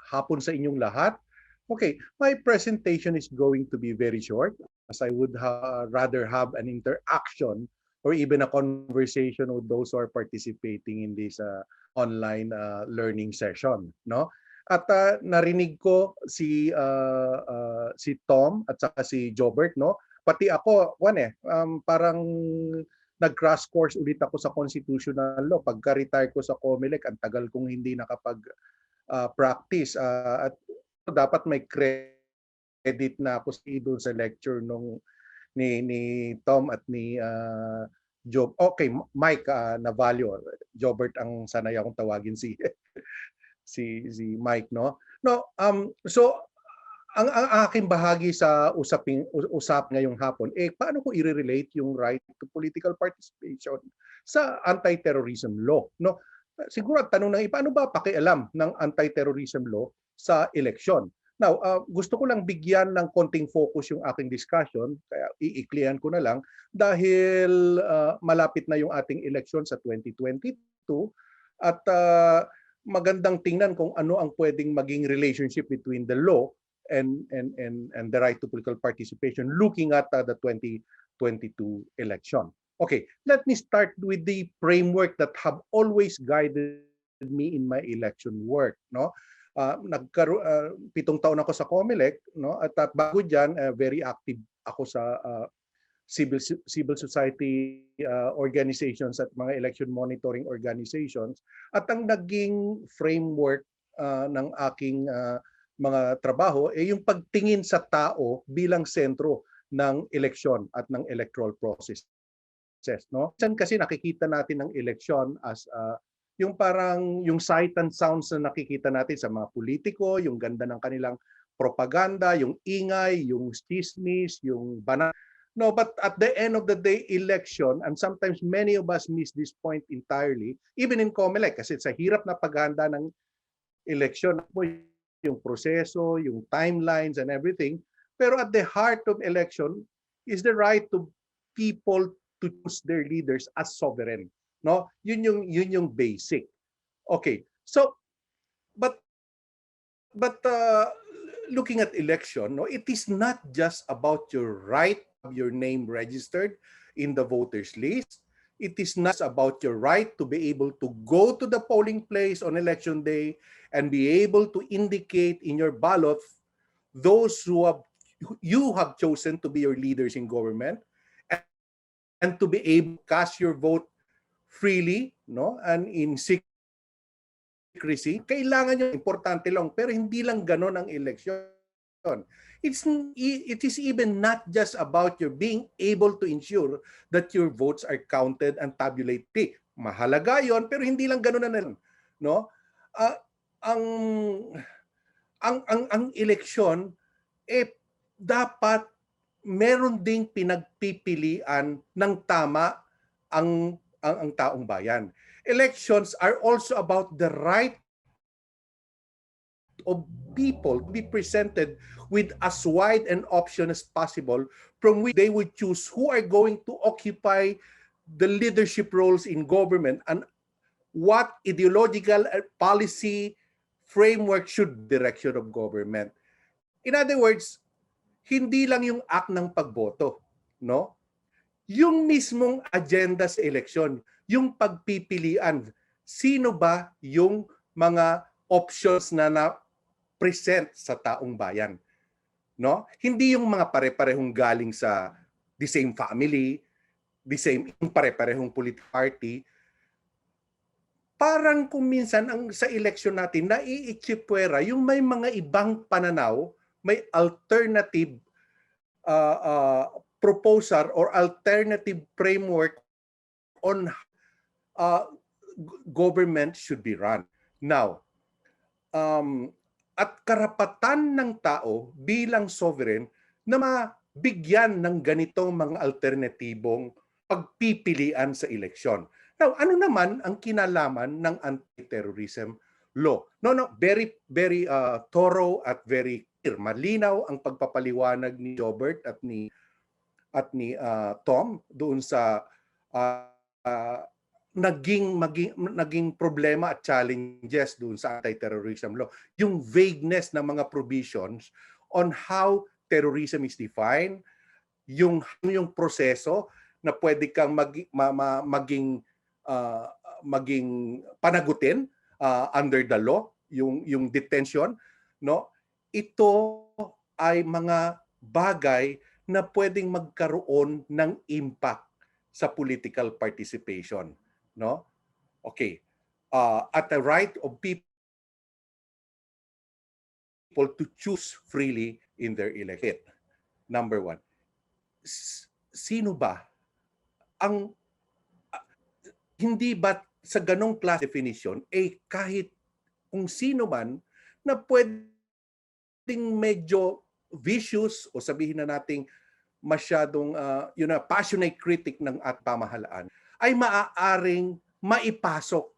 Hapon sa inyong lahat. Okay, my presentation is going to be very short as I would rather have an interaction or even a conversation with those who are participating in this online learning session, no? At narinig ko si Tom at saka si Jobert, no? Pati ako, parang nag-crash course ulit ako sa constitutional law. Pagka-retire ko sa COMELEC, ang tagal kong hindi nakapag-practice. At dapat may credit na ako doon sa lecture ni Tom at ni Job. Okay, Mike Navalio. Jobert ang sanay akong tawagin si Mike, no? No, so ang aking bahagi sa usap ngayong hapon, paano ko i-relate yung right to political participation sa anti-terrorism law, no? Siguro ang tanong ng paano ba pakialam ng anti-terrorism law sa eleksyon? Now, gusto ko lang bigyan ng konting focus yung aking discussion, kaya iiklihan ko na lang dahil malapit na yung ating eleksyon sa 2022 at magandang tingnan kung ano ang pwedeng maging relationship between the law and the right to political participation looking at the 2022 election. Okay, let me start with the framework that have always guided me in my election work, no? 7 taon ako sa COMELEC, no? At bago diyan, very active ako sa civil society organizations at mga election monitoring organizations, at ang naging framework ng aking mga trabaho yung pagtingin sa tao bilang sentro ng eleksyon at ng electoral process, no? Minsan kasi nakikita natin ang eleksyon as yung parang yung sight and sounds na nakikita natin sa mga politiko, yung ganda ng kanilang propaganda, yung ingay, yung chismis, yung banat. No, but at the end of the day, election, and sometimes many of us miss this point entirely, even in COMELEC, kasi sa hirap na paghahanda ng election, yung proseso, yung timelines and everything. Pero at the heart of election is the right to people to choose their leaders as sovereign, no? Yun yung basic. Okay. So but looking at election, no, it is not just about your right to have your name registered in the voters list. It is not about your right to be able to go to the polling place on election day and be able to indicate in your ballot those you have chosen to be your leaders in government, and to be able to cast your vote freely, no, and in secrecy. Kailangan yung importante lang, pero hindi lang ganon ang election. It is even not just about your being able to ensure that your votes are counted and tabulated. Mahalaga yon, pero hindi lang ganoon na lang, no? Ang eleksyon dapat meron ding pinagpipilian ng tama ang taong bayan. Elections are also about the right of people to be presented with as wide an option as possible from which they would choose who are going to occupy the leadership roles in government and what ideological policy framework should direction of government. In other words, hindi lang yung act ng pagboto, no? Yung mismong agenda sa eleksyon, yung pagpipilian, sino ba yung mga options na present sa taong bayan, no? Hindi yung mga pare-parehong galing sa the same family, yung pare-parehong political party. Parang kung minsan sa eleksyon natin naiitsipwera yung may mga ibang pananaw, may alternative proposal or alternative framework on government should be run. Now, at karapatan ng tao bilang sovereign na mabigyan ng ganitong mga alternatibong pagpipilian sa eleksyon. Now, ano naman ang kinalaman ng anti-terrorism law? No, very thorough at very clear. Malinaw ang pagpapaliwanag ni Robert at ni Tom doon sa naging problema at challenges doon sa anti-terrorism law. Yung vagueness ng mga provisions on how terrorism is defined, yung proseso na pwede kang uh, maging panagutin under the law, yung detention, no? Ito ay mga bagay na pwedeng magkaroon ng impact sa political participation, no? Okay. At the right of people to choose freely in their election. Number one. Sino ba ang hindi ba sa ganong class definition kahit kung sino man na pwedeng medyo vicious o sabihin na nating masyadong passionate critic ng at pamahalaan ay maaaring maipasok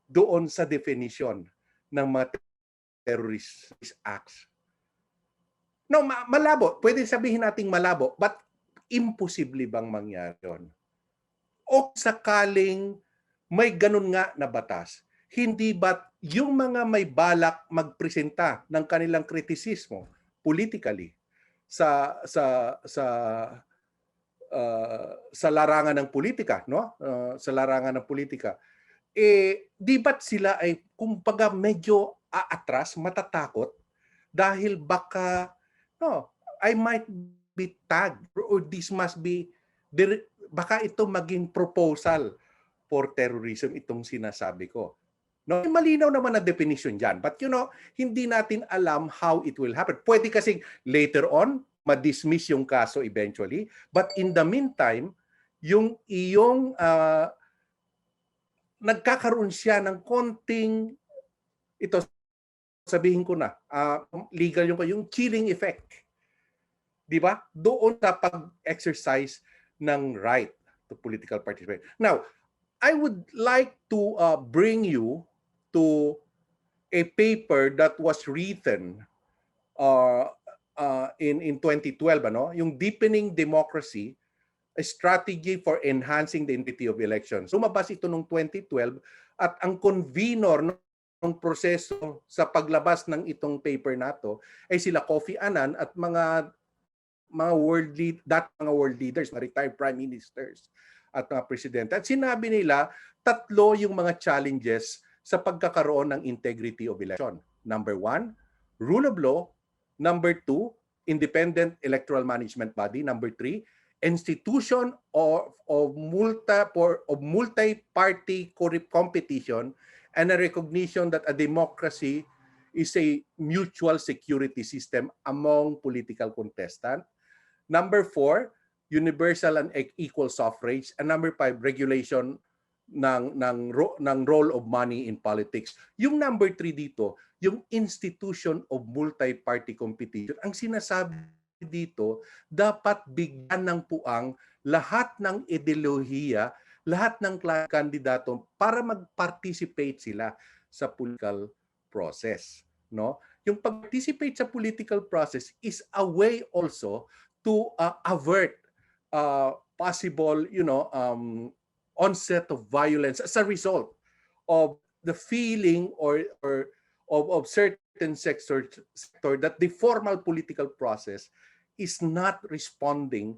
doon sa definition ng mga terrorist acts. No, malabo. Pwede sabihin nating malabo, but imposible bang mangyari yun? O sakaling may ganun nga na batas, hindi ba yung mga may balak magpresenta ng kanilang kritisismo politically sa larangan ng politika, no? Sa larangan ng politika, di ba't sila ay kumbaga medyo aatras, matatakot dahil baka I might be tagged or this must be baka ito maging proposal for terrorism itong sinasabi ko. No, malinaw naman na definition diyan. But hindi natin alam how it will happen. Pwede kasing later on ma-dismiss yung kaso eventually, but in the meantime, yung iyong nagkakaroon siya ng konting ito sabihin ko na legal yung chilling effect. 'Di ba? Doon sa pag-exercise ng right to political participation. Now, I would like to bring you to a paper that was written in 2012, yung Deepening Democracy, a Strategy for Enhancing the Integrity of Elections. Lumabas ito noong 2012 at ang convenor ng proseso sa paglabas ng itong paper na to ay sila Kofi Annan at mga world leaders, mga retired prime ministers at mga presidente. At sinabi nila, tatlo yung mga challenges sa pagkakaroon ng integrity of election. Number 1, rule of law. Number 2, independent electoral management body. Number 3, institution of multi-party competition and a recognition that a democracy is a mutual security system among political contestants. Number 4, universal and equal suffrage. And number 5, regulation ng role of money in politics. Yung number 3 dito, yung institution of multi-party competition. Ang sinasabi dito, dapat bigyan ng puang lahat ng ideolohiya, lahat ng kandidato para mag-participate sila sa political process, no? Yung participate sa political process is a way also to avert possible, onset of violence as a result of the feeling or of certain sector that the formal political process is not responding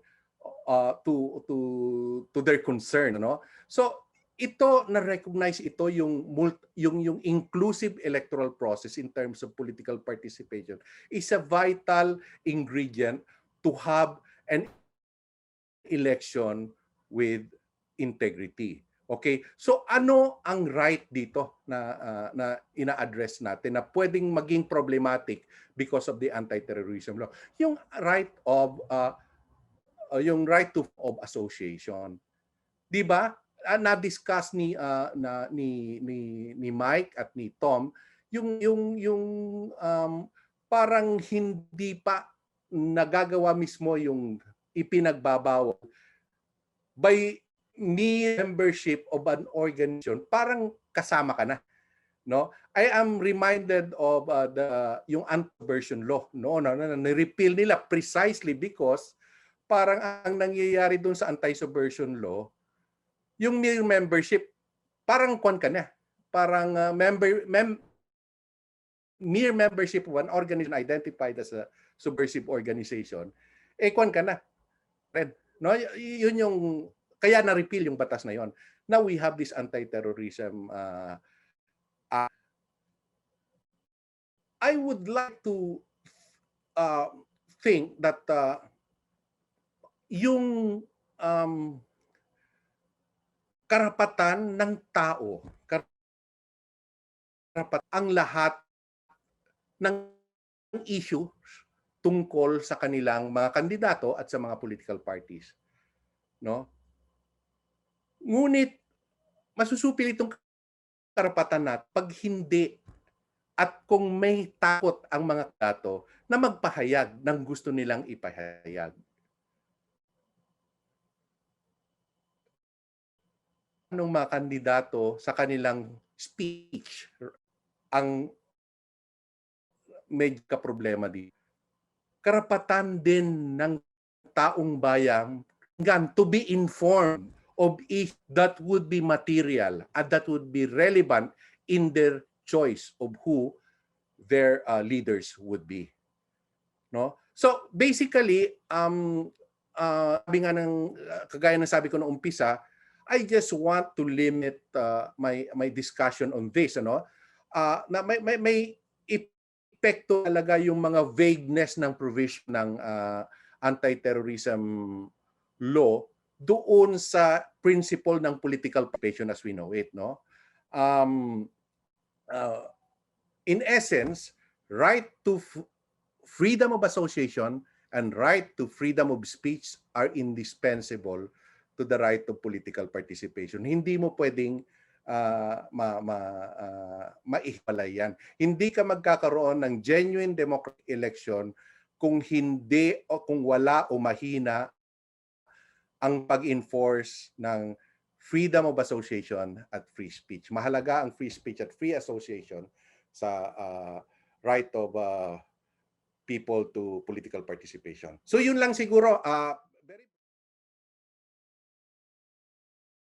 to their concern, So ito na-recognize ito yung inclusive electoral process in terms of political participation is a vital ingredient to have an election with integrity. Okay? So ano ang right dito na ina-address natin na pwedeng maging problematic because of the anti-terrorism law? Yung right of association. 'Di ba? Na-discuss ni Mike at ni Tom yung parang hindi pa nagagawa mismo yung ipinagbabawal by membership of an organization, parang kasama ka na, no? I am reminded of yung anti-subversion law, na-repeal nila precisely because parang ang nangyayari doon sa anti-subversion law, yung mere membership parang kwan ka na. Parang mere membership of one organization identified as a subversive organization, kwan ka na. No? Yun yung, kaya na-repeal yung batas na yon. Now we have this anti-terrorism I would like to think that yung karapatan ng tao, ang lahat ng issue tungkol sa kanilang mga kandidato at sa mga political parties, no? Ngunit masusupil itong karapatan natin pag hindi at kung may takot ang mga kandidato na magpahayag ng gusto nilang ipahayag. Anong mga kandidato sa kanilang speech ang medyo problema dito. Karapatan din ng taong bayan to be informed of if that would be material and that would be relevant in their choice of who their leaders would be. No? So basically, sabi nga ng kagaya ng sabi ko noong umpisa, I just want to limit my discussion on this, ano? Na may epekto talaga yung mga vagueness ng provision ng anti-terrorism law doon sa principle ng political participation as we know it, no? In essence, right to freedom of association and right to freedom of speech are indispensable to the right of political participation. Hindi mo pwedeng maihiwalay yan. Hindi ka magkakaroon ng genuine democratic election kung hindi o kung wala o mahina ang pag-enforce ng freedom of association at free speech. Mahalaga ang free speech at free association sa right of people to political participation. So yun lang siguro,